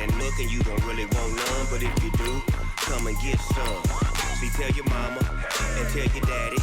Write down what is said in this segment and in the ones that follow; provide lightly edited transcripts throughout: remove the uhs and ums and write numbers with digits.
And you don't really want none, but if you do, come and get some. See, tell your mama and tell your daddy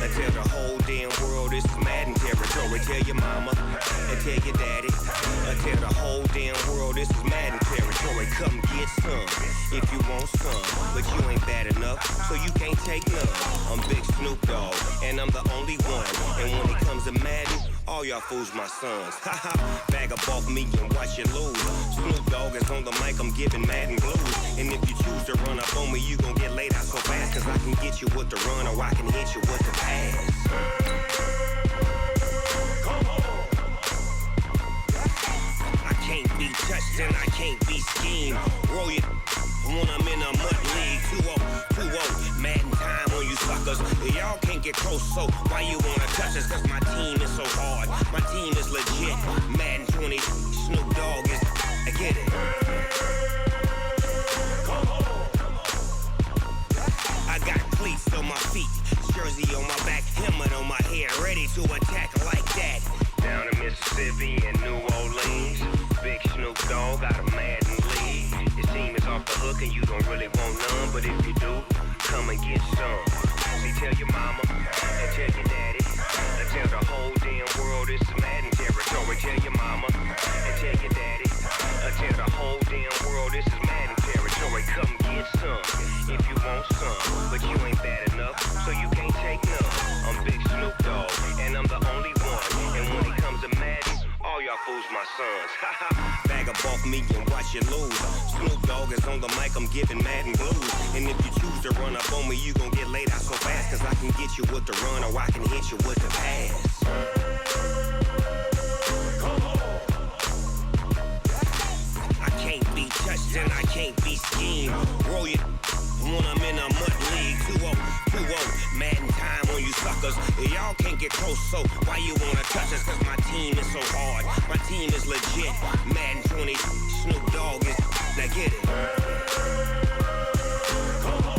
and tell the whole damn world this is Madden territory. Tell your mama and tell your daddy and tell the whole damn world this is Madden territory. Come get some if you want some, but you ain't bad enough, so you can't take none. I'm Big Snoop Dogg, and I'm the only one. And when it comes to Madden, all y'all fools my sons. Haha, bag up off me and watch you lose. Snoop Dogg is on the mic, I'm giving Madden blues. And if you choose to run up on me, you gon' get laid out so fast. Cause I can get you with the run or I can hit you with the pass. Come on. I can't be touched and I can't be schemed. Roll you when I'm in a mud league. 2-0, Madden time on you suckers. Y'all can't get close, so why you wanna touch us? Cause my team is so hard, my team is legit. Madden 20, Snoop Dogg is, I get it. Come on. I got cleats on my feet, jersey on my back, helmet on my head, ready to attack like that. Down in Mississippi and New Orleans, Big Snoop Dogg got a Madden league. His team is off the hook and you don't really want none, but if you do, come and get some. See, tell your mama and tell your daddy and tell the whole damn world this is Madden territory. Tell your mama and tell your daddy and tell the whole damn world this is Madden territory. Come get some if you want some, but you ain't bad enough, so you can't take none. I'm Big Snoop Dogg, and I'm the only one. And when it comes to Madden, all y'all fools my sons. Haha, bag up off me and watch you lose. Snoop Dogg is on the mic, I'm giving Madden blues. And if you choose to run up on me, you gon' get laid out so fast. Cause I can get you with the run or I can hit you with the pass. Come on. I can't be touched and I can't be schemed. Roll you when I'm in a mud league. 2-0, Madden time on you suckers. Y'all can't get close, so why you wanna touch us? Cause my team is so hard, my team is legit. Madden 20, Snoop Dogg is, now get it. Come on.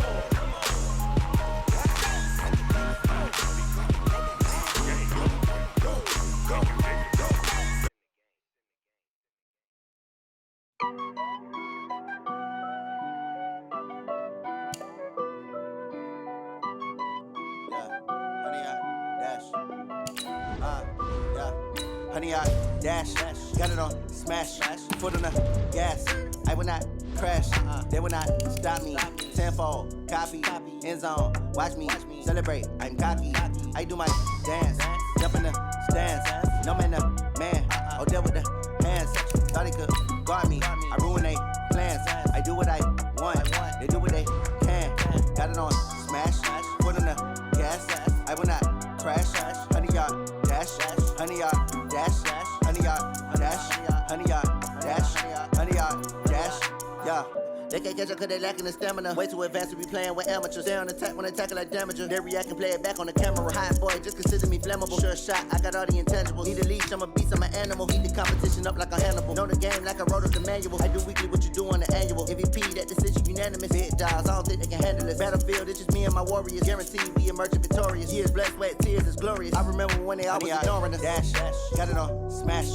Honey, I dash, got it on smash, foot on the gas. I will not crash, they will not stop me. Tenfold, copy, end zone, watch me celebrate. I'm cocky, I do my dance, jump in the stands. No man, the man, oh deal with the hands. Thought he could guard me, I ruin they plans. I do what I want, they do what they can. Got it on smash, foot on the gas. I will not crash, honey, y'all dash, honey, y'all dash, honey, y'all dash, honey, y'all dash, honey, y'all dash, yeah. They can't catch up cause they lacking the stamina. Way too advanced to be playing with amateurs. They on attack when they tackle like damager. They react and play it back on the camera. Hot boy, just consider me flammable. Sure shot, I got all the intangibles. Need a leash, I'm a beast, I'm an animal. Heat the competition up like a Hannibal. Know the game like I wrote up the manual. I do weekly what you do on the annual. MVP, that decision unanimous. Big dogs, I don't think they can handle it. Battlefield, it's just me and my warriors. Guaranteed we emerging victorious. Years, blood, sweat, tears, it's glorious. I remember when they always ignoring us. Dash, got it on smash,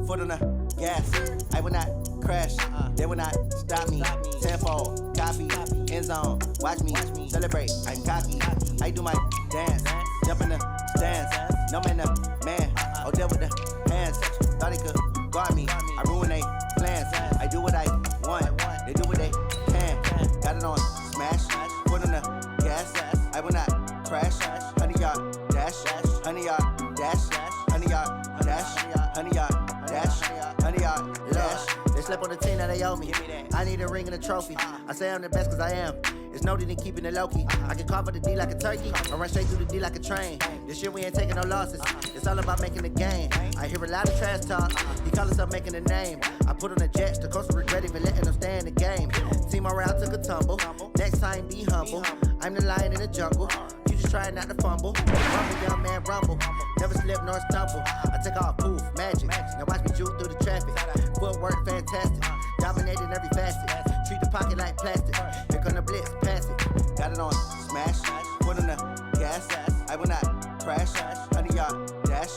foot on the gas. I will not crash, they will not stop me. Tenfold, copy, end zone, watch me celebrate. I'm cocky, I do my dance, jump in the stands. No man, the man, oh deal with the hands. Thought he could guard me, I ruin they plans. I do what I want, they do what they can. Got it on smash, foot on the gas. I will not crash, honey, y'all dash, honey, y'all dash, honey, y'all dash, honey, y'all dash, honey, y'all dash. They slept on the team that they owe me. I need a ring and a trophy. I say I'm the best cause I am. It's no need in keeping it low-key. I can carve for the D like a turkey. I run straight through the D like a train. This year we ain't taking no losses. It's all about making the game. I hear a lot of trash talk. He call himself making a name. I put on the jets. The coach regret even letting them stay in the game. Team around took a tumble. Next time be humble. I'm the lion in the jungle. You just trying not to fumble. Rumble, young man, rumble. Never slip nor stumble. I take off, poof, magic. Now watch me juke through the traffic. Footwork fantastic. Dominating every facet. Treat the pocket like plastic. Here come the blitz, pass it. Got it on smash. Foot on the gas. I will not crash. Honey, y'all dash.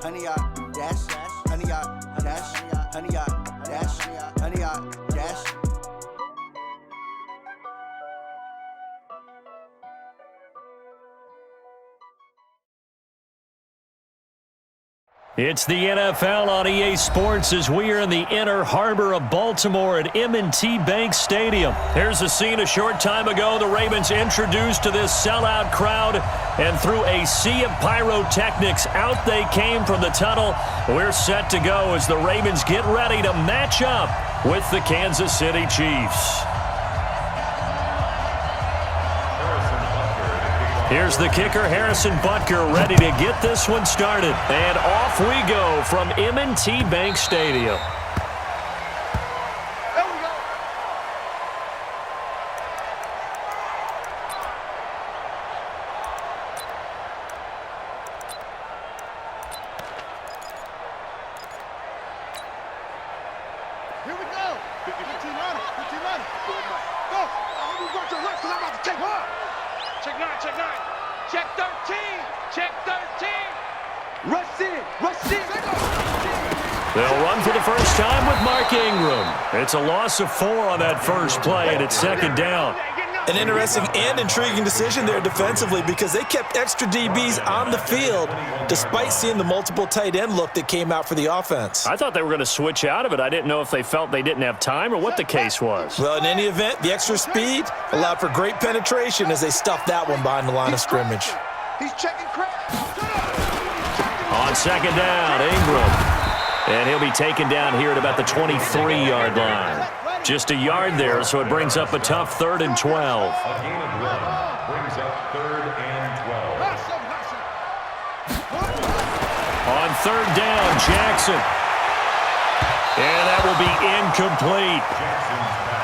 Honey, y'all dash. Honey, y'all dash. Honey, y'all dash. Honey, y'all dash. It's the NFL on EA Sports as we are in the inner harbor of Baltimore at M&T Bank Stadium. Here's a scene a short time ago. The Ravens introduced to this sellout crowd, and through a sea of pyrotechnics, out they came from the tunnel. We're set to go as the Ravens get ready to match up with the Kansas City Chiefs. Here's the kicker, Harrison Butker, ready to get this one started. And off we go from M&T Bank Stadium. Here we go. 15 runner. Go. I'm going to left because I'm about to take one. Check 9. Check 13. Check 13. Rush in. They'll run for the first time with Mark Ingram. It's a loss of 4 on that first play, and it's second down. An interesting and intriguing decision there defensively because they kept extra DBs on the field despite seeing the multiple tight end look that came out for the offense. I thought they were going to switch out of it. I didn't know if they felt they didn't have time or what the case was. Well, in any event, the extra speed allowed for great penetration as they stuffed that one behind the line of scrimmage. He's checking crap. On second down, Ingram. And he'll be taken down here at about the 23-yard line. Just a yard there, so it brings up a tough 3rd and 12. A gain of 1 brings up 3rd and 12. On 3rd down, Jackson. And that will be incomplete.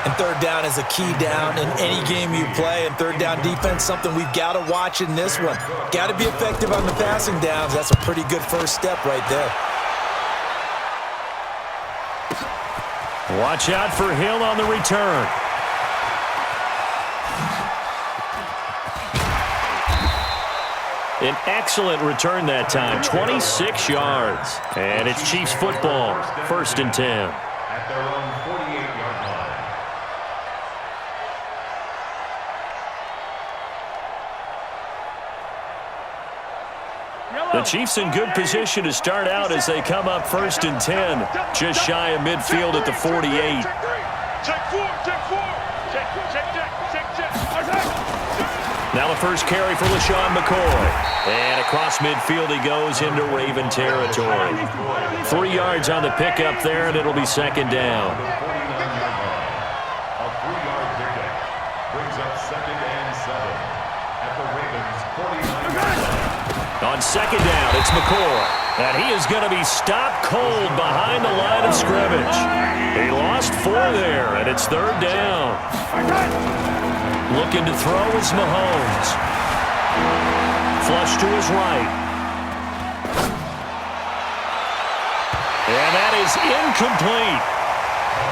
And 3rd down is a key down in any game you play. And 3rd down defense, something we've got to watch in this one. Got to be effective on the passing downs. That's a pretty good first step right there. Watch out for Hill on the return. An excellent return that time, 26 yards. And it's Chiefs football, 1st and 10. At their own 48-yard line. The Chiefs in good position to start out as they come up 1st and 10, just shy of midfield at the 48. Now the first carry for LaShawn McCoy. And across midfield he goes into Raven territory. 3 yards on the pickup there, and it'll be second down. A 3-yard pickup brings up 2nd and 7 at the Ravens' 49-yard line. On second down, it's McCoy. And he is going to be stopped cold behind the line of scrimmage. He lost 4 there, and it's 3rd down. Looking to throw is Mahomes. Flush to his right. And that is incomplete.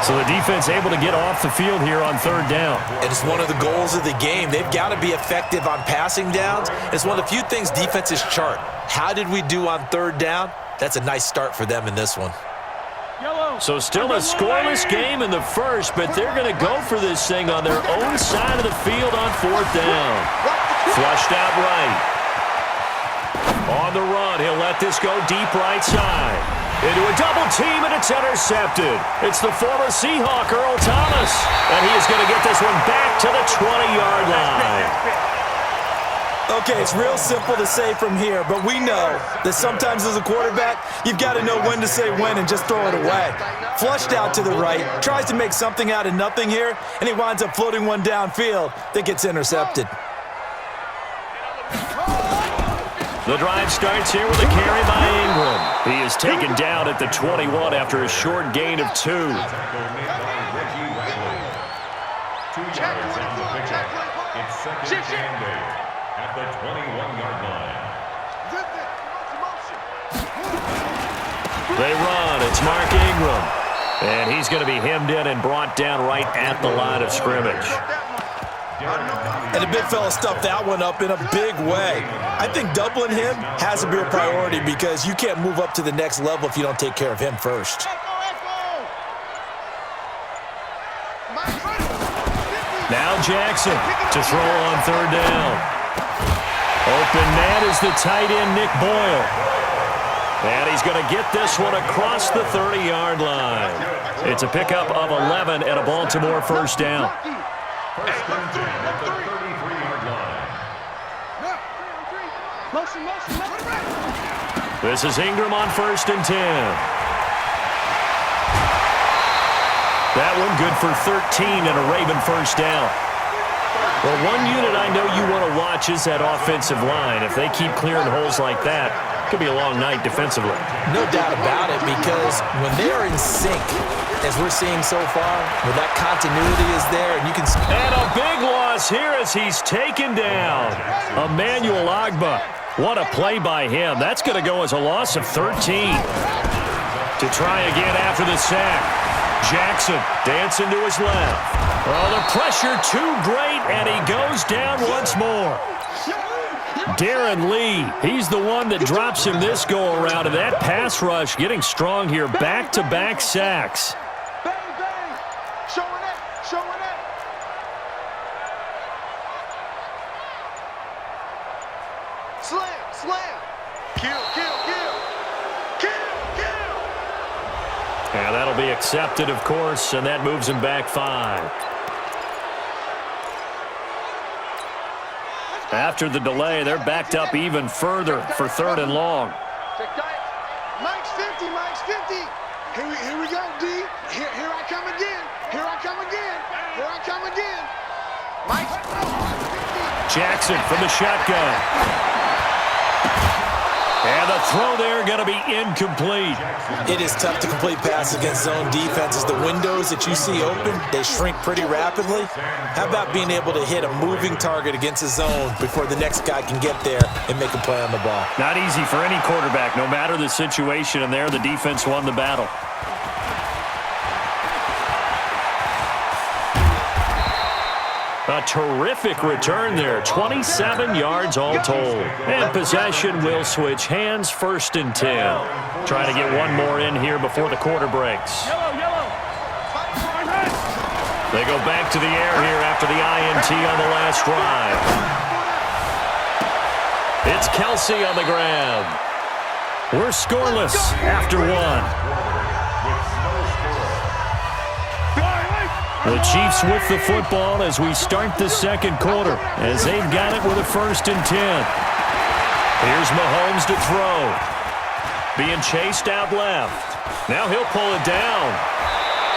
So the defense able to get off the field here on 3rd down. And it's one of the goals of the game. They've got to be effective on passing downs. It's one of the few things defenses chart. How did we do on 3rd down? That's a nice start for them in this one. So still a scoreless game in the first, but they're going to go for this thing on their own side of the field on 4th down. Flushed out right. On the run, he'll let this go deep right side. Into a double team, and it's intercepted. It's the former Seahawk, Earl Thomas. And he is going to get this one back to the 20-yard line. Okay, it's real simple to say from here, but we know that sometimes as a quarterback, you've got to know when to say when and just throw it away. Flushed out to the right, tries to make something out of nothing here, and he winds up floating one downfield that gets intercepted. The drive starts here with a carry by Ingram. He is taken down at the 21 after a short gain of 2. 2 yards on the pickup. It's 2nd and 8 at the 21-yard line. They run. It's Mark Ingram. And he's going to be hemmed in and brought down right at the line of scrimmage. And the big fella stuffed that one up in a big way. I think doubling him has to be a priority because you can't move up to the next level if you don't take care of him first. Now Jackson to throw on 3rd down. Open man is the tight end, Nick Boyle. And he's going to get this one across the 30-yard line. It's a pickup of 11 and a Baltimore first down. First and 10 at the 33-yard line. This is Ingram on first and 10. That one good for 13 and a Raven first down. Well, one unit I know you want to watch is that offensive line. If they keep clearing holes like that, it could be a long night defensively. No doubt about it, because when they're in sync, as we're seeing so far, where that continuity is there, and you can... And a big loss here as he's taken down. Emmanuel Ogbah. What a play by him. That's going to go as a loss of 13. To try again after the sack. Jackson dancing to his left. Oh, the pressure too great, and he goes down once more. Darren Lee, he's the one that drops him this go-around, and that pass rush getting strong here. Back-to-back sacks. Bang, bang. Showing it, showing it. Slam, slam. Kill, kill, kill. Kill, kill. Yeah, that'll be accepted, of course, and that moves him back 5. After the delay, they're backed up even further for 3rd and long. Mike's 50, Mike's 50. Here we go, D. Here I come again. Here I come again. Here I come again. Mike's 50. Jackson from the shotgun. And the throw there going to be incomplete. It is tough to complete passes against zone defenses. The windows that you see open, they shrink pretty rapidly. How about being able to hit a moving target against a zone before the next guy can get there and make a play on the ball? Not easy for any quarterback, no matter the situation, and there the defense won the battle. A terrific return there, 27 yards all told. And possession will switch hands, 1st and 10. Trying to get one more in here before the quarter breaks. They go back to the air here after the INT on the last drive. It's Kelsey on the grab. We're scoreless after one. The Chiefs with the football as we start the second quarter, as they've got it with a 1st and 10. Here's Mahomes to throw. Being chased out left. Now he'll pull it down.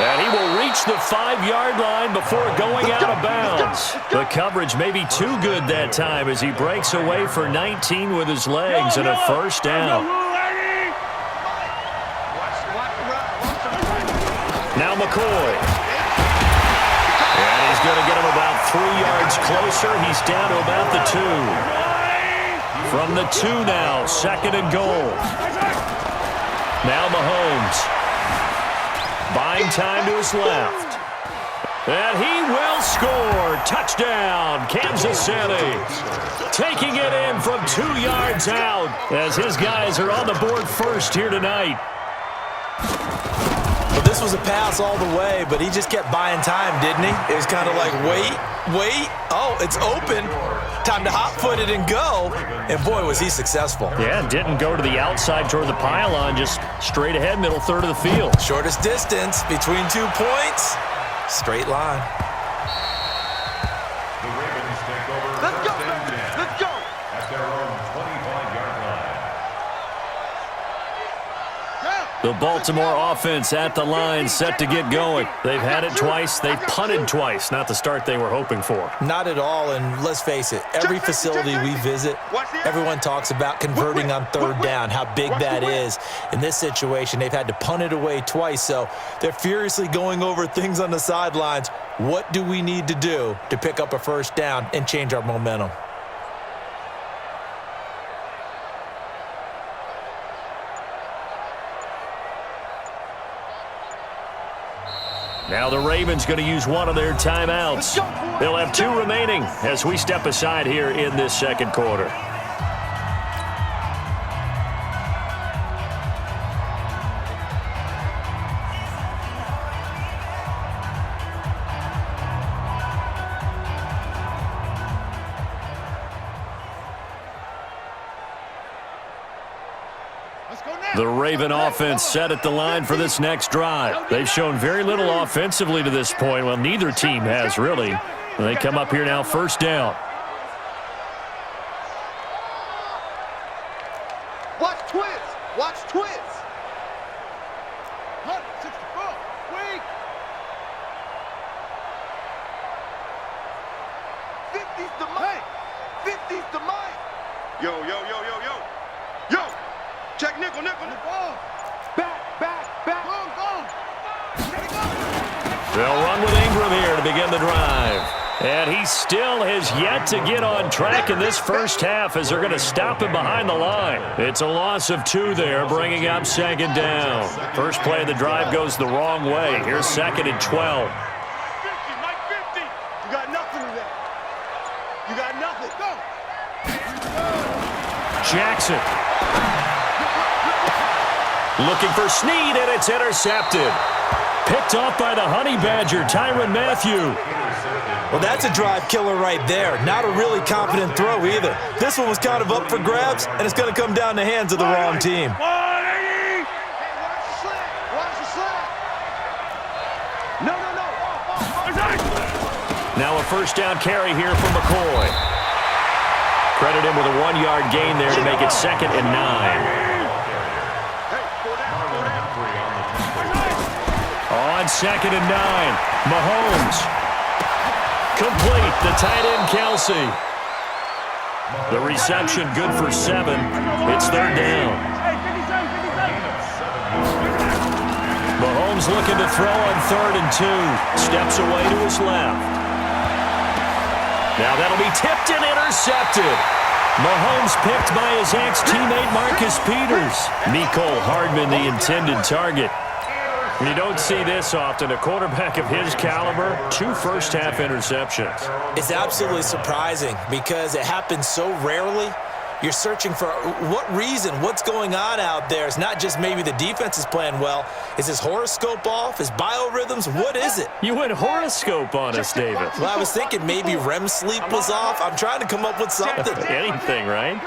And he will reach the 5-yard line before going out of bounds. The coverage may be too good that time as he breaks away for 19 with his legs and a first down. Now McCoy. He's going to get him about 3 yards closer. He's down to about the 2. From the 2 now, 2nd and goal. Now Mahomes. Buying time to his left. And he will score. Touchdown, Kansas City. Taking it in from 2 yards out as his guys are on the board first here tonight. Well, this was a pass all the way, but he just kept buying time, didn't he? It was kind of like, wait. Oh, it's open. Time to hot-foot it and go. And, boy, was he successful. Yeah, didn't go to the outside toward the pylon, just straight ahead, middle third of the field. Shortest distance between 2 points. Straight line. The Ravens take over. Let's go, 1st and 10 let's go. at their own 25-yard line. The Baltimore offense at the line, set to get going. They've had it twice. They've punted twice. Not the start they were hoping for. Not at all, and let's face it, every facility we visit, everyone talks about converting on 3rd down, how big that is. In this situation, they've had to punt it away twice, so they're furiously going over things on the sidelines. What do we need to do to pick up a 1st down and change our momentum? Now the Ravens going to use one of their timeouts. They'll have 2 remaining as we step aside here in this second quarter. The Raven offense set at the line for this next drive. They've shown very little offensively to this point. Well, neither team has, really. They come up here now, first down. Watch twins. Watch twins. 164. Weak. 50's the mic. 50's the mic. Yo. Check nickel. Back. Go. They'll run with Ingram here to begin the drive. And he still has yet to get on track in this first half as they're going to stop him behind the line. It's a loss of 2 there, bringing up second down. First play of the drive goes the wrong way. Here's second and 12. 50, Mike 50. You got nothing in there. You got nothing. Go. Jackson. Looking for Snead, and it's intercepted. Picked off by the Honey Badger, Tyrann Mathieu. Well, that's a drive killer right there. Not a really confident throw either. This one was kind of up for grabs, and it's going to come down the hands of the wrong team. Hey, watch the slap. No. Now a first down carry here from McCoy. Credit him with a 1-yard gain there to make it second and 9. On second and 9, Mahomes. Complete, the tight end Kelsey. The reception good for 7. It's third down. Mahomes looking to throw on third and 2. Steps away to his left. Now that'll be tipped and intercepted. Mahomes picked by his ex-teammate Marcus Peters. Mecole Hardman the intended target. You don't see this often. A quarterback of his caliber, 2 first-half interceptions. It's absolutely surprising because it happens so rarely. You're searching for what reason, what's going on out there. It's not just maybe the defense is playing well. Is his horoscope off? His biorhythms? What is it? You went horoscope on us, David. Well, I was thinking maybe REM sleep was off. I'm trying to come up with something. Anything, right?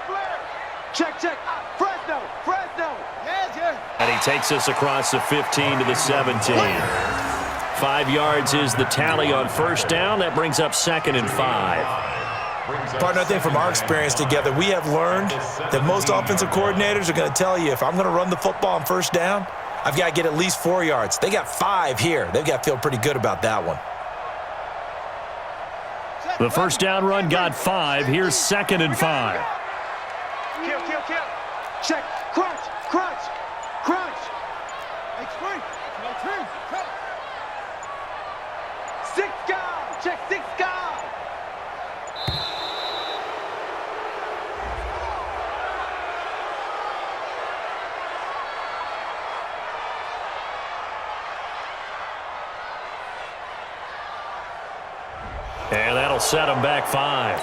Flare. Check. Fresno. Yes. And he takes us across the 15 to the 17. 5 yards is the tally on first down. That brings up second and 5. Partner, I think from our experience together, we have learned that most offensive coordinators are going to tell you if I'm going to run the football on first down, I've got to get at least 4 yards. They got 5 here. They've got to feel pretty good about that one. The first down run got 5. Here's second and 5. Kill. Check. Crunch. Explain. My team. Come. 6 guys. Check 6 guys. And that'll set him back 5.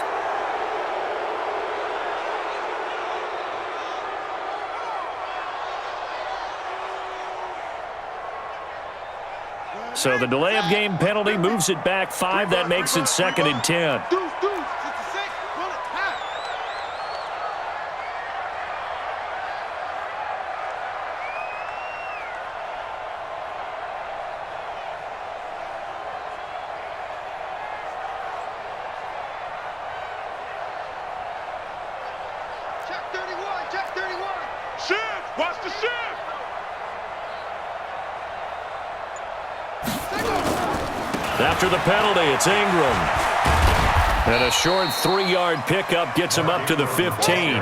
So the delay of game penalty moves it back 5. That makes it second and 10. Deuce. 66. Run attack. Check 31. Shift. Watch the shift. After the penalty, it's Ingram. And a short 3-yard pickup gets him up to the 15.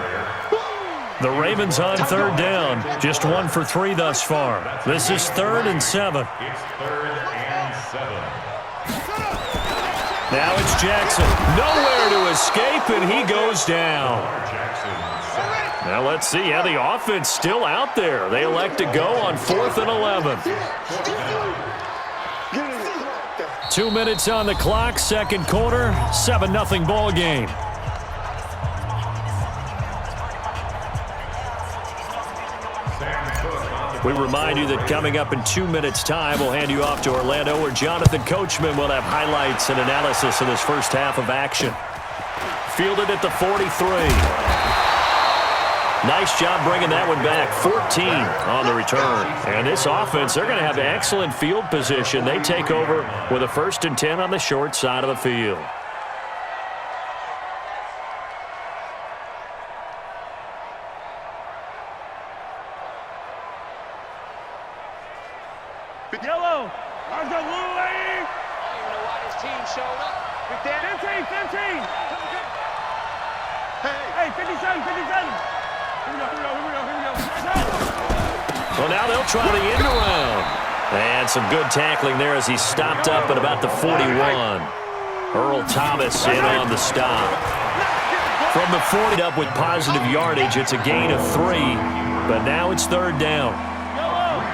The Ravens on third down. Just 1 for 3 thus far. This is third and 7. It's third and 7. Now it's Jackson. Nowhere to escape, and he goes down. Now let's see how the offense still out there. They elect to go on 4th and 11. 2 minutes on the clock, second quarter, 7-0 ball game. We remind you that coming up in 2 minutes' time, we'll hand you off to Orlando, where Jonathan Coachman will have highlights and analysis of this first half of action. fielded at the 43. Nice job bringing that one back. 14 on the return. And this offense, they're going to have excellent field position. They take over with a 1st and 10 on the short side of the field. Yellow. Let's go, Blue Lane. I don't even know why this team showed up. 15. Hey, 57. Here we go. Well, now they'll try the end around. And some good tackling there as he stopped up at about the 41. Earl Thomas in on the stop. From the 40 up with positive yardage, it's a gain of 3. But now it's 3rd down.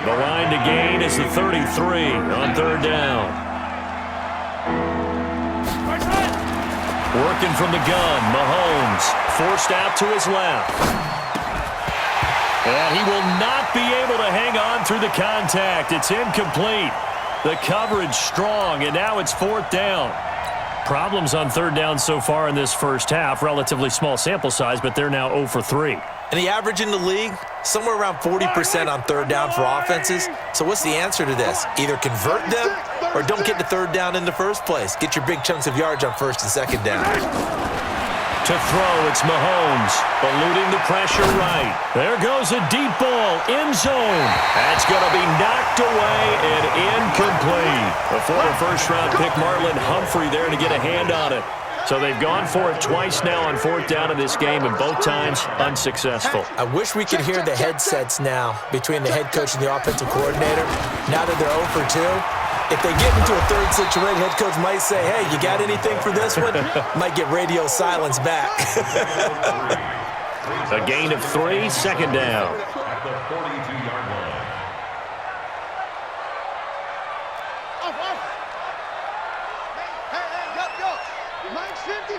The line to gain is the 33 on 3rd down. Working from the gun, Mahomes forced out to his left. And he will not be able to hang on through the contact. It's incomplete. The coverage strong, and now it's 4th down. Problems on 3rd down so far in this first half. Relatively small sample size, but they're now 0 for 3. And the average in the league, somewhere around 40% on 3rd down for offenses. So what's the answer to this? Either convert them or don't get to 3rd down in the first place. Get your big chunks of yards on 1st and 2nd down. To throw, it's Mahomes, eluding the pressure right. There goes a deep ball, end zone. That's going to be knocked away and incomplete. A former first-round pick, Marlon Humphrey, there to get a hand on it. So they've gone for it twice now on 4th down in this game, and both times unsuccessful. I wish we could hear the headsets now between the head coach and the offensive coordinator. Now that they're 0 for 2, if they get into a 3rd situation, head coach might say, hey, you got anything for this one? Might get radio silence back. A gain of 3, 2nd down. At the 42-yard line.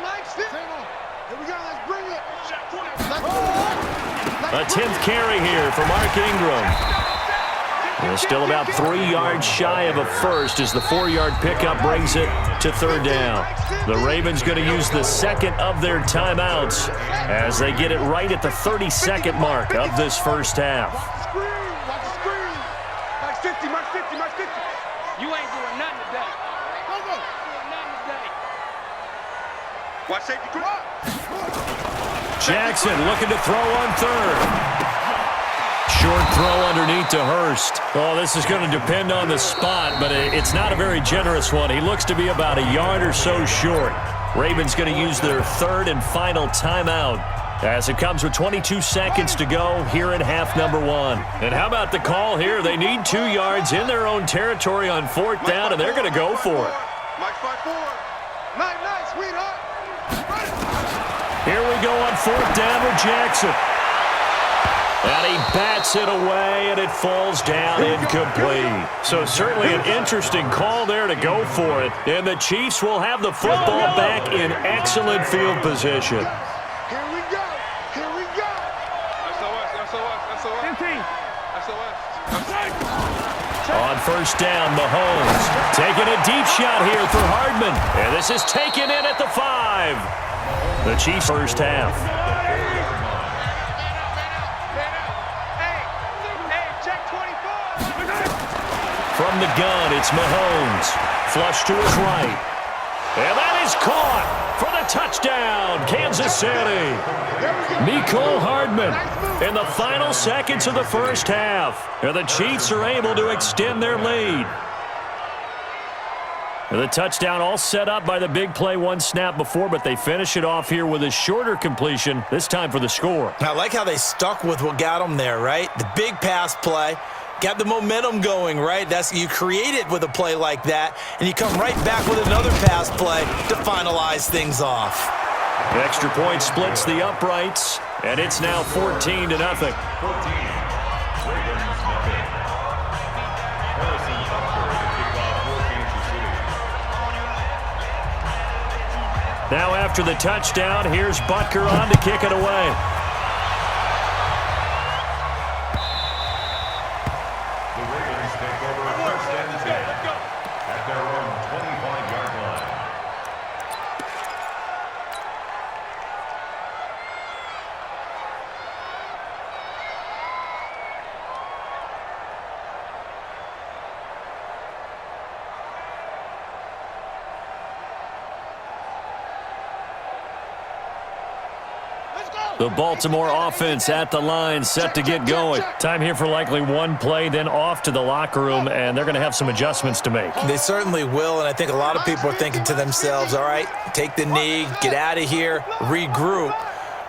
Mike's 50. Here we go, let's bring it. A 10th carry here for Mark Ingram. They're still about 3 yards shy of a first as the 4-yard pickup brings it to 3rd down. The Ravens going to use the 2nd of their timeouts as they get it right at the 32nd mark of this first half. Watch the screen. Mike's 50. You ain't doing nothing today. Go. Doing nothing today. Watch safety. Come on. Jackson looking to throw on 3rd. Short throw underneath to Hurst. Oh, this is going to depend on the spot, but it's not a very generous one. He looks to be about a yard or so short. Ravens going to use their 3rd and final timeout as it comes with 22 seconds to go here in half number 1. And how about the call here? They need 2 yards in their own territory on 4th down, and they're going to go for it. Mike 5-4. Nice, sweetheart. Here we go on 4th down with Jackson. And he bats it away, and it falls down incomplete. So certainly an interesting call there to go for it. And the Chiefs will have the football back in excellent field position. Here we go. SOS. 15. On 1st down, Mahomes taking a deep shot here for Hardman. And this is taken in at the 5. The Chiefs' first half. From the gun, it's Mahomes. Flush to his right. And that is caught for the touchdown, Kansas City. Mecole Hardman in the final seconds of the first half. And the Chiefs are able to extend their lead. And the touchdown all set up by the big play one snap before, but they finish it off here with a shorter completion, this time for the score. I like how they stuck with what got them there, right? The big pass play. Got the momentum going, right? You create it with a play like that, and you come right back with another pass play to finalize things off. The extra point splits the uprights, and it's now 14-0. Now after the touchdown, here's Butker on to kick it away. The Baltimore offense at the line, set to get going. Time here for likely one play, then off to the locker room, and they're going to have some adjustments to make. They certainly will, and I think a lot of people are thinking to themselves, all right, take the knee, get out of here, regroup.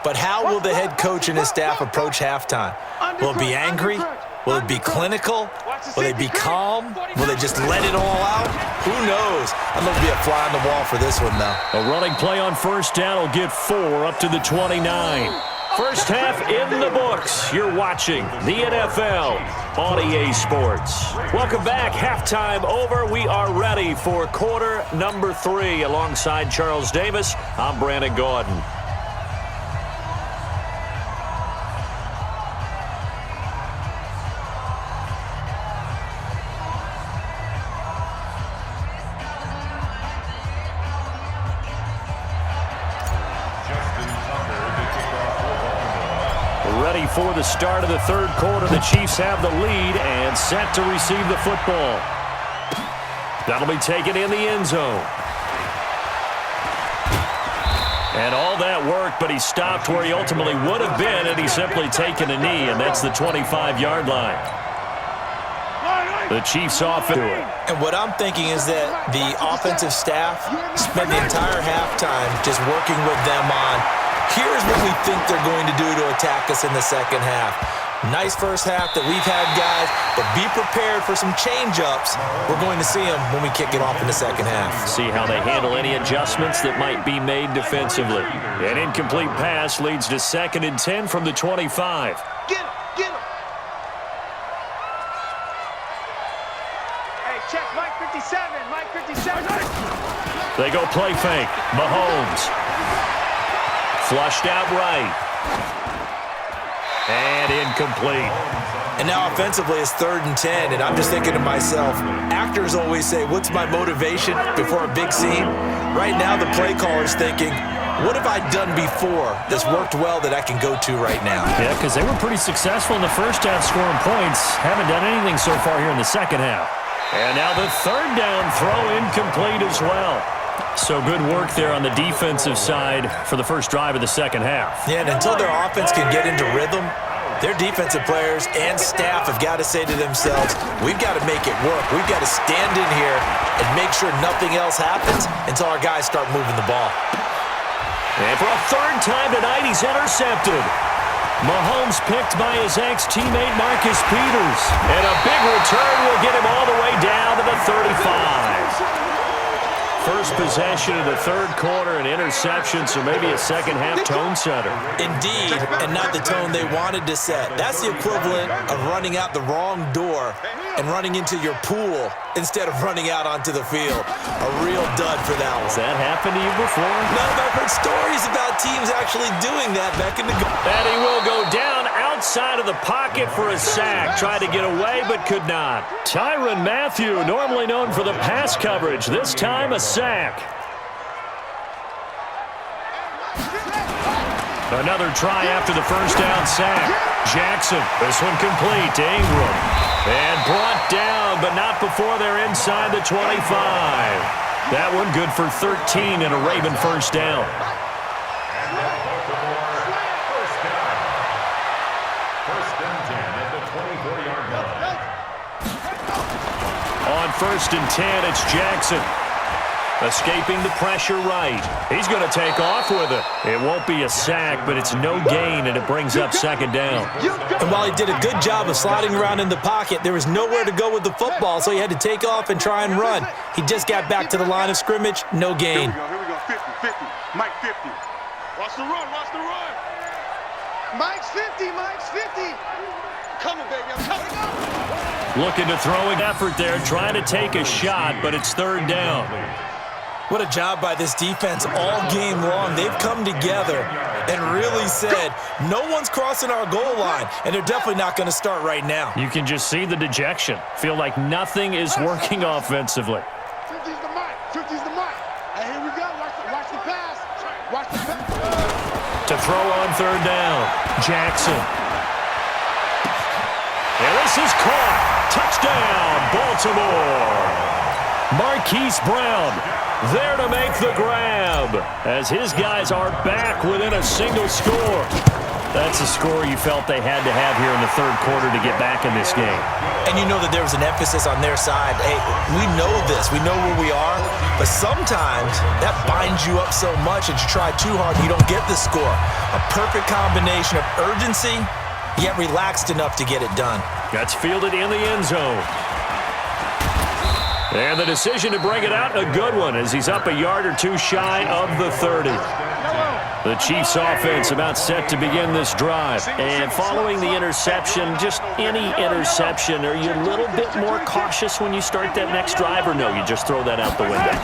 But how will the head coach and his staff approach halftime? Will it be angry? Will it be clinical? Will they be calm? Will they just let it all out? Who knows? I'd love to be a fly on the wall for this one, though. A running play on first down will get 4 up to the 29. First half in the books. You're watching the NFL on EA Sports. Welcome back. Halftime over. We are ready for quarter number 3. Alongside Charles Davis, I'm Brandon Gaudin. Ready for the start of the third quarter. The Chiefs have the lead and set to receive the football. That'll be taken in the end zone. And all that worked, but he stopped where he ultimately would have been had he simply taken a knee, and that's the 25-yard line. The Chiefs off into it. And what I'm thinking is that the offensive staff spent the entire halftime just working with them on, here's what we think they're going to do to attack us in the second half. Nice first half that we've had, guys, but be prepared for some change-ups. We're going to see them when we kick it off in the second half. See how they handle any adjustments that might be made defensively. An incomplete pass leads to 2nd and 10 from the 25. Get him, get him. Hey, check Mike 57, Mike 57. They go play fake. Mahomes. Flushed out right. And incomplete. And now offensively it's 3rd and 10, and I'm just thinking to myself, actors always say, what's my motivation before a big scene? Right now the play caller's thinking, what have I done before that's worked well that I can go to right now? Yeah, because they were pretty successful in the first half scoring points. Haven't done anything so far here in the second half. And now the 3rd down throw incomplete as well. So good work there on the defensive side for the first drive of the second half. Yeah, and until their offense can get into rhythm, their defensive players and staff have got to say to themselves, we've got to make it work. We've got to stand in here and make sure nothing else happens until our guys start moving the ball. And for a 3rd time tonight, he's intercepted. Mahomes picked by his ex-teammate Marcus Peters. And a big return will get him all the way down to the 35. First possession of the third quarter, an interception, so maybe a second-half tone setter. Indeed, and not the tone they wanted to set. That's the equivalent of running out the wrong door and running into your pool instead of running out onto the field. A real dud for that one. Has that happened to you before? No, but I've heard stories about teams actually doing that back in the... And he will go down outside of the pocket for a sack. Tried to get away, but could not. Tyrann Mathieu, normally known for the pass coverage. This time, a sack. Another try after the first down sack. Jackson, this one complete to Ingram. And brought down, but not before they're inside the 25. That one good for 13 and a Raven first down. On 1st and 10, it's Jackson. Escaping the pressure right. He's going to take off with it. It won't be a sack, but it's no gain, and it brings up 2nd down. And while he did a good job of sliding around in the pocket, there was nowhere to go with the football, so he had to take off and try and run. He just got back to the line of scrimmage, no gain. Here we go, 50, 50, Mike 50. Watch the run, watch the run. Mike's 50, Mike's 50. Coming, baby, I'm coming. Looking to throw an effort there, trying to take a shot, but it's 3rd down. What a job by this defense all game long. They've come together and really said, no one's crossing our goal line, and they're definitely not going to start right now. You can just see the dejection. Feel like nothing is working offensively. 50's the mic, 50's the mic. And here we go, watch the pass. Watch the pass. To throw on 3rd down, Jackson. And this is caught. Touchdown, Baltimore. Marquise Brown There to make the grab as his guys are back within a single score. That's a score you felt they had to have here in the third quarter to get back in this game. And you know that there was an emphasis on their side. Hey, we know this. We know where we are. But sometimes that binds you up so much that you try too hard, you don't get the score. A perfect combination of urgency, yet relaxed enough to get it done. That's fielded in the end zone. And the decision to bring it out, a good one, as he's up a yard or two shy of the 30. The Chiefs offense about set to begin this drive. And following the interception, just any interception, are you a little bit more cautious when you start that next drive, or no, you just throw that out the window?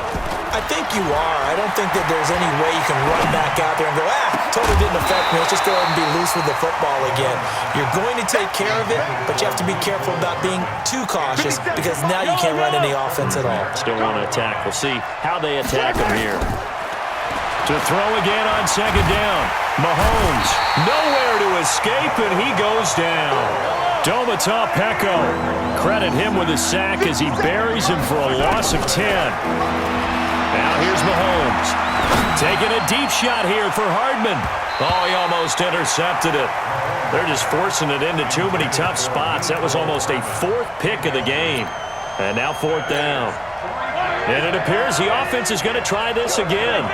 I think you are. I don't think that there's any way you can run back out there and go, totally didn't affect me. Let's just go ahead and be loose with the football again. You're going to take care of it, but you have to be careful about being too cautious because now you can't run any offense at all. Still want to attack. We'll see how they attack him here. To throw again on second down. Mahomes nowhere to escape, and he goes down. Domata Peko. Credit him with a sack as he buries him for a loss of 10. Now here's Mahomes. Taking a deep shot here for Hardman. Oh, he almost intercepted it. They're just forcing it into too many tough spots. That was almost a fourth pick of the game. And now fourth down. And it appears the offense is going to try this again.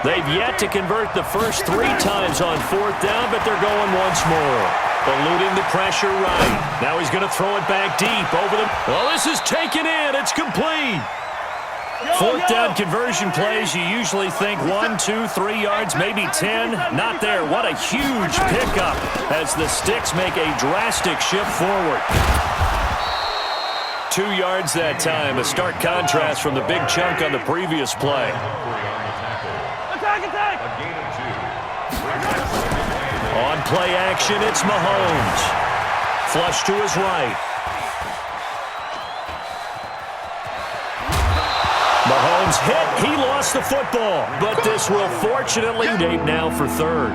They've yet to convert the first 3 times on fourth down, but they're going once more. Eluding the pressure right. Now he's going to throw it back deep over the... Well, this is taken in. It's complete. Fourth down conversion plays, you usually think 1, 2, 3 yards, maybe 10. Not there. What a huge pickup as the sticks make a drastic shift forward. 2 yards that time. A stark contrast from the big chunk on the previous play. On play action, it's Mahomes. Flush to his right. Mahomes hit. He lost the football. But this will fortunately tape now for third.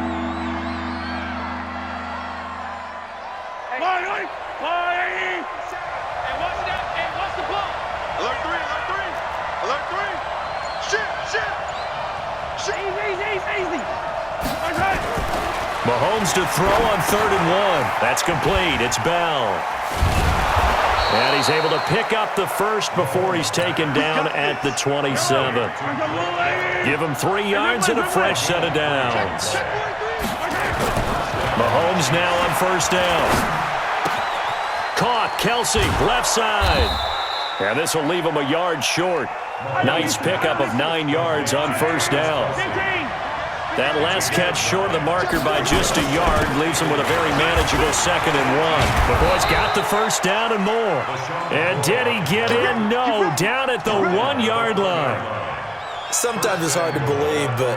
Mahomes to throw on 3rd and 1. That's complete. It's Bell. And he's able to pick up the first before he's taken down at the 27. Give him 3 yards and a fresh set of downs. Mahomes now on first down. Caught. Kelsey, left side. And this will leave him a yard short. Nice pickup of 9 yards on first down. That last catch short of the marker by just a yard leaves him with a very manageable 2nd and 1. The boys got the first down and more. And did he get in? No, down at the 1-yard line. Sometimes it's hard to believe, but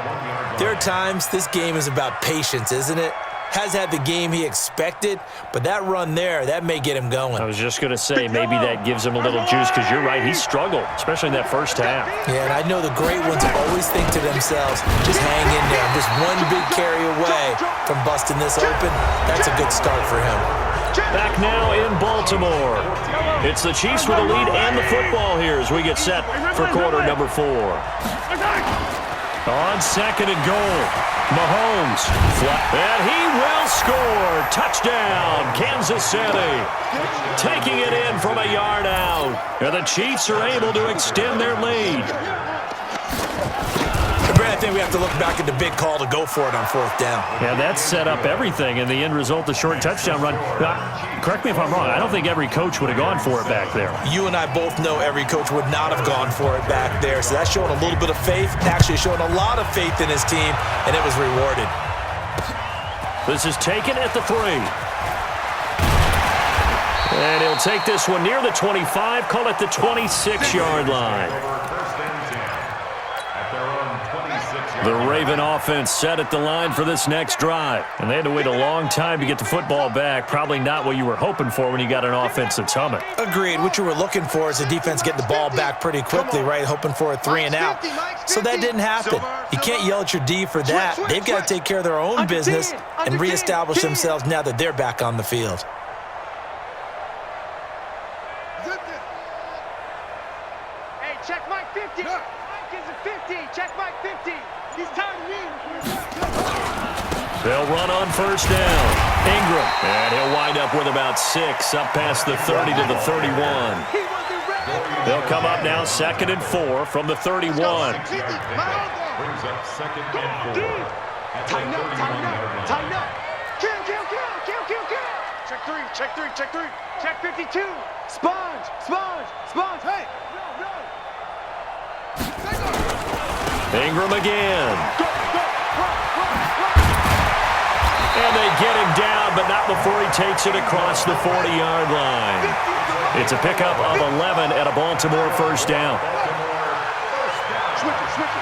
there are times this game is about patience, isn't it? Has had the game he expected, but that run there, that may get him going. I was just going to say, maybe that gives him a little juice, because you're right, he struggled, especially in that first half. Yeah, and I know the great ones always think to themselves, just hang in there. Just one big carry away from busting this open. That's a good start for him. Back now in Baltimore. It's the Chiefs with the lead and the football here as we get set for quarter number 4. On 2nd and goal, Mahomes, and he will score. Touchdown, Kansas City. Taking it in from a yard out. And the Chiefs are able to extend their lead. Brad, I think we have to look back at the big call to go for it on 4th down. Yeah, that set up everything, and the end result, the short touchdown run. Correct me if I'm wrong, I don't think every coach would have gone for it back there. You and I both know every coach would not have gone for it back there, so that's showing a little bit of faith, actually showing a lot of faith in his team, and it was rewarded. This is taken at the 3. And he'll take this one near the 25, call it the 26-yard line. The Raven offense set at the line for this next drive. And they had to wait a long time to get the football back. Probably not what you were hoping for when you got an offense that's humming. Agreed. What you were looking for is the defense getting the ball back pretty quickly, right? Hoping for a 3 and out. So that didn't happen. You can't yell at your D for that. They've got to take care of their own business and reestablish themselves now that they're back on the field. Hey, check Mike 50. Watkins at 50. Check Mike 50. He's tired of me. They'll run on first down. Ingram. And he'll wind up with about 6, up past the 30 to the 31. They'll come up now 2nd and 4 from the 31. Brings up 2nd and 4. Tighten up, tighten up, tighten up. Kill. Check 3, check 3, check 3. Check 52. Sponge. Hey. Ingram again. And they get him down, but not before he takes it across the 40-yard line. It's a pickup of 11 at a Baltimore first down. Switch it.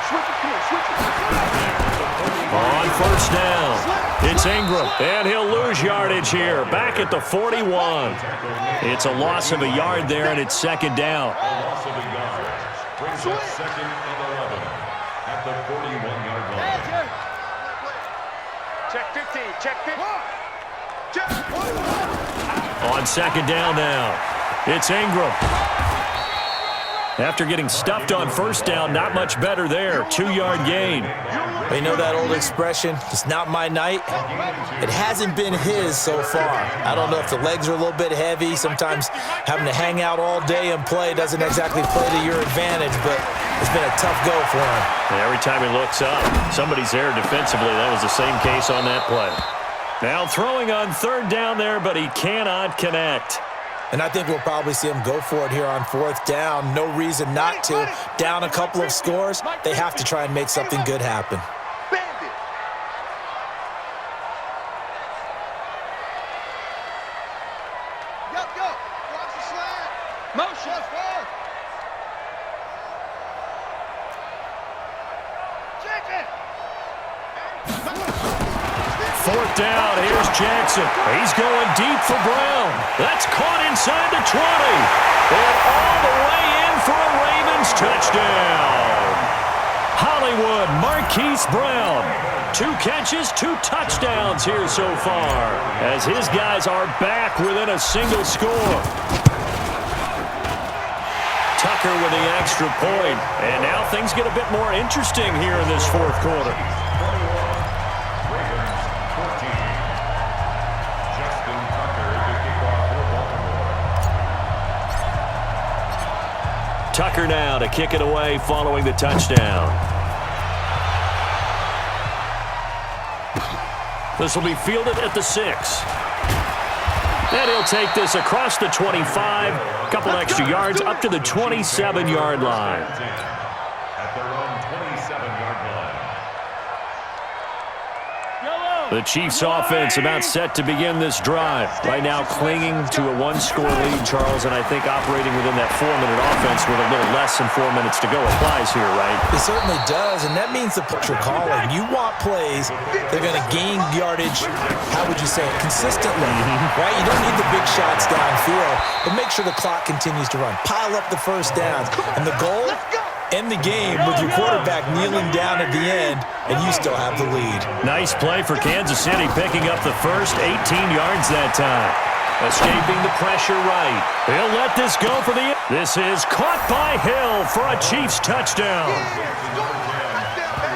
On first down, it's Ingram, and he'll lose yardage here, back at the 41. It's a loss of a yard there, and it's 2nd down. A loss of a yard. Brings up 2nd and 11 at the 41-yard line. Check 15, check 15. On 2nd down now, it's Ingram. After getting stuffed on first down, not much better there. 2-yard gain. You know that old expression, it's not my night? It hasn't been his so far. I don't know if the legs are a little bit heavy. Sometimes having to hang out all day and play doesn't exactly play to your advantage, but it's been a tough go for him. And every time he looks up, somebody's there defensively. That was the same case on that play. Now throwing on 3rd down there, but he cannot connect. And I think we'll probably see him go for it here on 4th down. No reason not to. Down a couple of scores, they have to try and make something good happen. Bandit. Go. Watch the slant. Motion. Check it. 4th down, here's Jackson. He's going deep for Brown. That's caught inside the 20. And all the way in for a Ravens touchdown. Hollywood Marquise Brown. 2 catches, 2 touchdowns here so far, as his guys are back within a single score. Tucker with the extra point. And now things get a bit more interesting here in this 4th quarter. Tucker now to kick it away following the touchdown. This will be fielded at the 6. And he'll take this across the 25. A couple extra yards up to the 27-yard line. At their own 27-yard line. The Chiefs offense about set to begin this drive. Right now clinging to a 1-score lead, Charles, and I think operating within that 4-minute offense with a little less than 4 minutes to go applies here, right? It certainly does, and that means the you're calling. You want plays that are going to gain yardage, how would you say it, consistently, right? You don't need the big shots downfield, but make sure the clock continues to run. Pile up the first downs, and the goal? End the game with your quarterback kneeling down at the end, and you still have the lead. Nice play for Kansas City, picking up the first 18 yards that time. Escaping the pressure right. He'll let this go for the... This is caught by Hill for a Chiefs touchdown.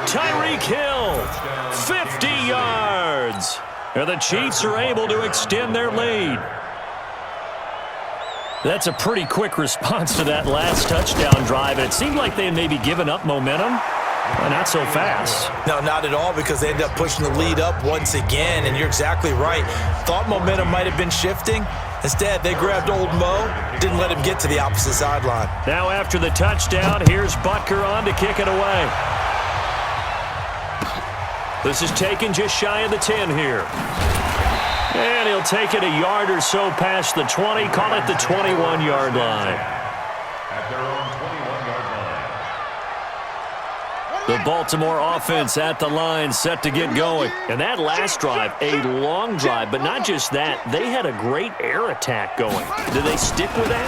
Tyreek Hill, 50 yards. And the Chiefs are able to extend their lead. That's a pretty quick response to that last touchdown drive. And it seemed like they had maybe given up momentum. Well, not so fast. No, not at all, because they ended up pushing the lead up once again, and you're exactly right. Thought momentum might have been shifting. Instead, they grabbed old Mo, didn't let him get to the opposite sideline. Now after the touchdown, here's Butker on to kick it away. This is taken just shy of the 10 here. And he'll take it a yard or so past the 20, call it the 21-yard line. At their own 21-yard line. The Baltimore offense at the line, set to get going. And that last drive, a long drive, but not just that. They had a great air attack going. Do they stick with that?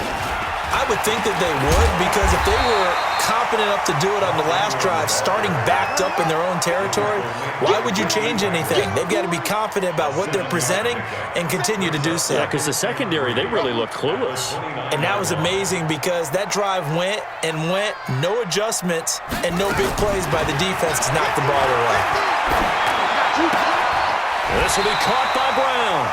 I would think that they would, because if they were confident enough to do it on the last drive, starting backed up in their own territory. Why would you change anything? They've got to be confident about what they're presenting and continue to do so. Yeah, because the secondary, they really look clueless. And that was amazing because that drive went and went, no adjustments, and no big plays by the defense to knock the ball away. This will be caught by Brown.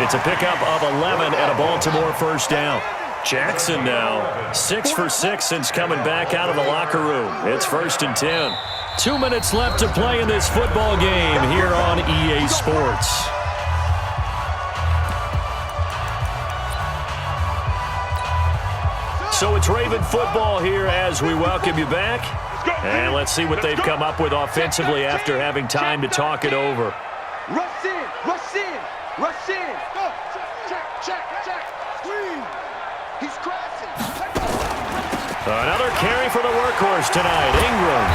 It's a pickup of 11 and a Baltimore first down. Jackson now 6 for 6 since coming back out of the locker room. It's 1st and 10. 2 minutes left to play in this football game here on EA Sports. So it's Raven football here as we welcome you back. And let's see what they've come up with offensively after having time to talk it over. Rush in, rush in, rush in. Go. Check. Screen. He's crashing. Another carry for the workhorse tonight, Ingram.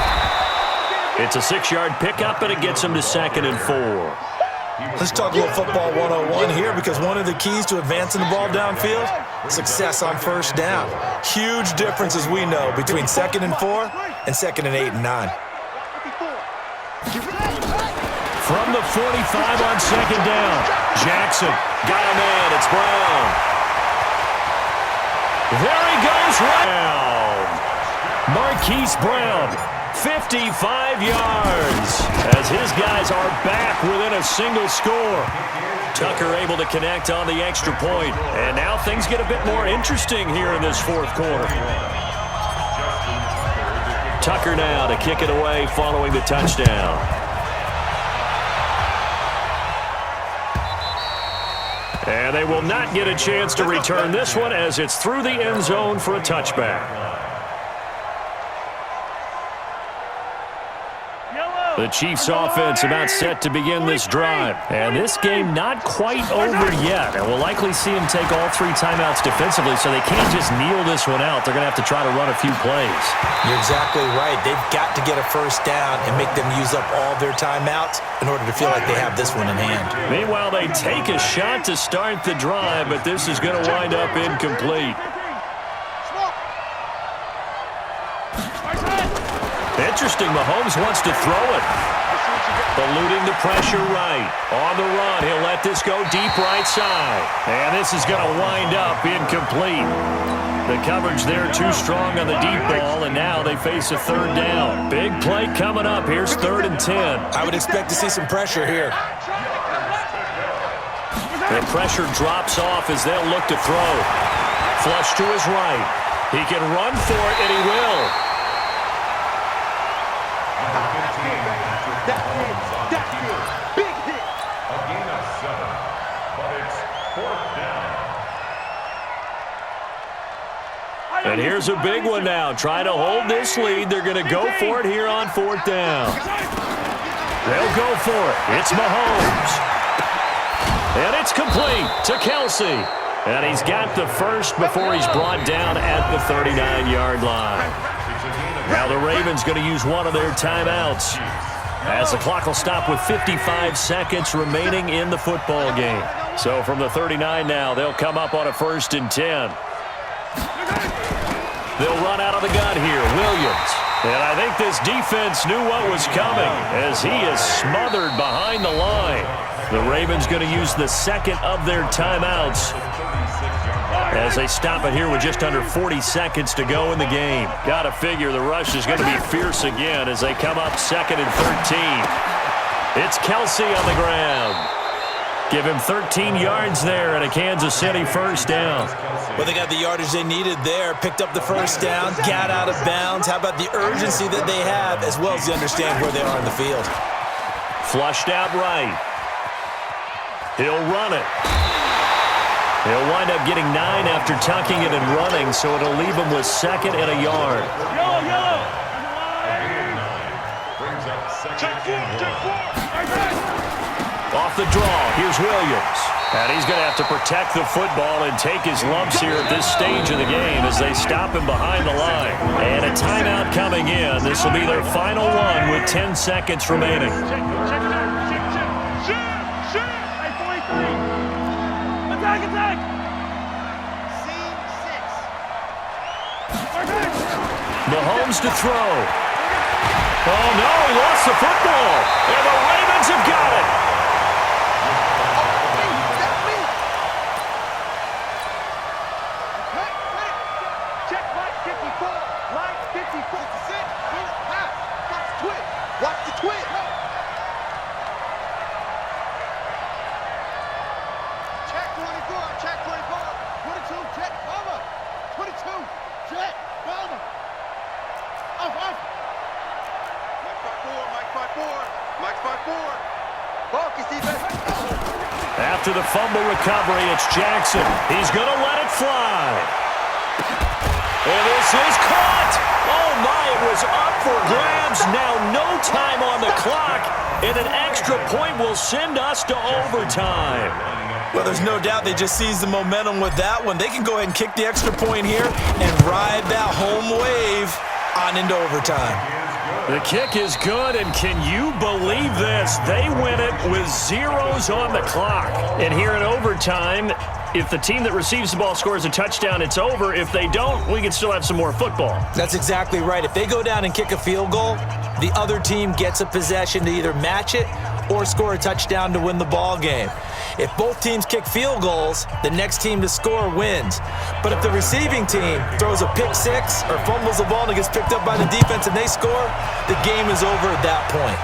It's a 6-yard pickup, and it gets him to 2nd and 4. Let's talk a little football 101 here because one of the keys to advancing the ball downfield, success on first down. Huge difference, as we know, between 2nd and 4 and 2nd and 8 and 9. From the 45 on 2nd down, Jackson got a man. It's Brown. There he goes, round. Marquise Brown, 55 yards, as his guys are back within a single score. Tucker able to connect on the extra point, and now things get a bit more interesting here in this 4th quarter. Tucker now to kick it away following the touchdown. And they will not get a chance to return this one as it's through the end zone for a touchback. The Chiefs offense about set to begin this drive. And this game not quite over yet. And we'll likely see them take all 3 timeouts defensively, so they can't just kneel this one out. They're going to have to try to run a few plays. You're exactly right. They've got to get a first down and make them use up all their timeouts in order to feel like they have this one in hand. Meanwhile, they take a shot to start the drive, but this is going to wind up incomplete. Interesting, Mahomes wants to throw it. Eluding the pressure right. On the run, he'll let this go deep right side. And this is going to wind up incomplete. The coverage there too strong on the deep ball, and now they face a 3rd down. Big play coming up. Here's 3rd and 10. I would expect to see some pressure here. The pressure drops off as they'll look to throw. Flush to his right. He can run for it, and he will. Big hit. A gain of 7, but it's 4th down. And here's a big one now. Trying to hold this lead. They're going to go for it here on 4th down. They'll go for it. It's Mahomes. And it's complete to Kelsey. And he's got the first before he's brought down at the 39-yard line. Now the Ravens going to use one of their timeouts, as the clock will stop with 55 seconds remaining in the football game. So from the 39 now, they'll come up on a 1st and 10. They'll run out of the gun here. Williams. And I think this defense knew what was coming as he is smothered behind the line. The Ravens going to use the 2nd of their timeouts as they stop it here with just under 40 seconds to go in the game. Got to figure the rush is going to be fierce again as they come up 2nd and 13. It's Kelsey on the ground. Give him 13 yards there and a Kansas City first down. Well, they got the yardage they needed there, picked up the first down, got out of bounds. How about the urgency that they have, as well as they understand where they are in the field? Flushed out right. He'll run it. He'll wind up getting 9 after tucking it and running, so it'll leave him with 2nd and a yard. Off the draw, here's Williams. And he's going to have to protect the football and take his lumps here at this stage of the game as they stop him behind the line. And a timeout coming in. This will be their final one with 10 seconds remaining. Attack! Scene 6. Mahomes to throw. Oh, no, he lost the football. And the Ravens have got it. Check line 54. Line 54. Watch the twist. Watch the twist. Check 24. Check 24. 22. Check Bomber. 22. Check Bomber. Off. Mike 5-4. Mike 5-4. Focus defense. After the fumble recovery, it's Jackson. He's going to let it fly. And this is caught. Oh, my, it was up for grabs. Now no time on the clock, and an extra point will send us to overtime. Well, there's no doubt they just seized the momentum with that one. They can go ahead and kick the extra point here and ride that home wave on into overtime. The kick is good, and can you believe this? They win it with zeros on the clock. And here in overtime, if the team that receives the ball scores a touchdown, it's over. If they don't, we can still have some more football. That's exactly right. If they go down and kick a field goal, the other team gets a possession to either match it or score a touchdown to win the ball game. If both teams kick field goals, the next team to score wins. But if the receiving team throws a pick six or fumbles the ball and it gets picked up by the defense and they score, the game is over at that point.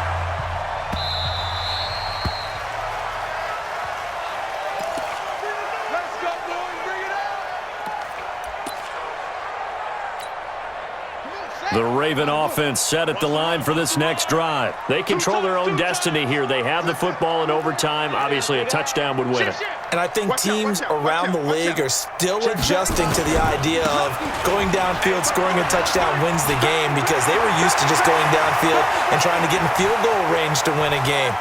Let's go, boys. Bring it out. The Raven offense set at the line for this next drive. They control their own destiny here. They have the football in overtime. Obviously, a touchdown would win it. And I think teams around the league are still adjusting to the idea of going downfield, scoring a touchdown wins the game, because they were used to just going downfield and trying to get in field goal range to win a game.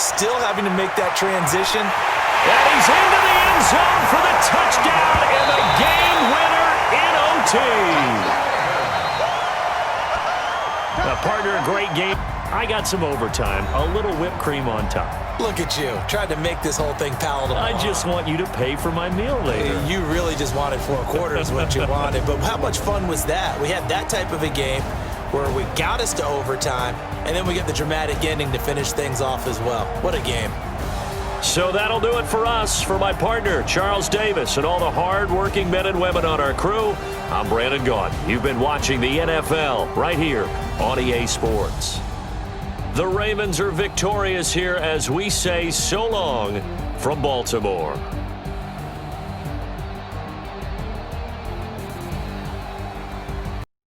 Still having to make that transition. And he's into the end zone for the touchdown and the game winner in OT. Partner, a great game. I got some overtime, a little whipped cream on top. Look at you, tried to make this whole thing palatable. I just want you to pay for my meal later. You really just wanted 4 quarters what you wanted. But how much fun was that? We had that type of a game where we got us to overtime, and then we get the dramatic ending to finish things off as well. What a game. So that'll do it for us. For my partner, Charles Davis, and all the hard-working men and women on our crew, I'm Brandon Gaughan. You've been watching the NFL right here on EA Sports. The Ravens are victorious here as we say so long from Baltimore.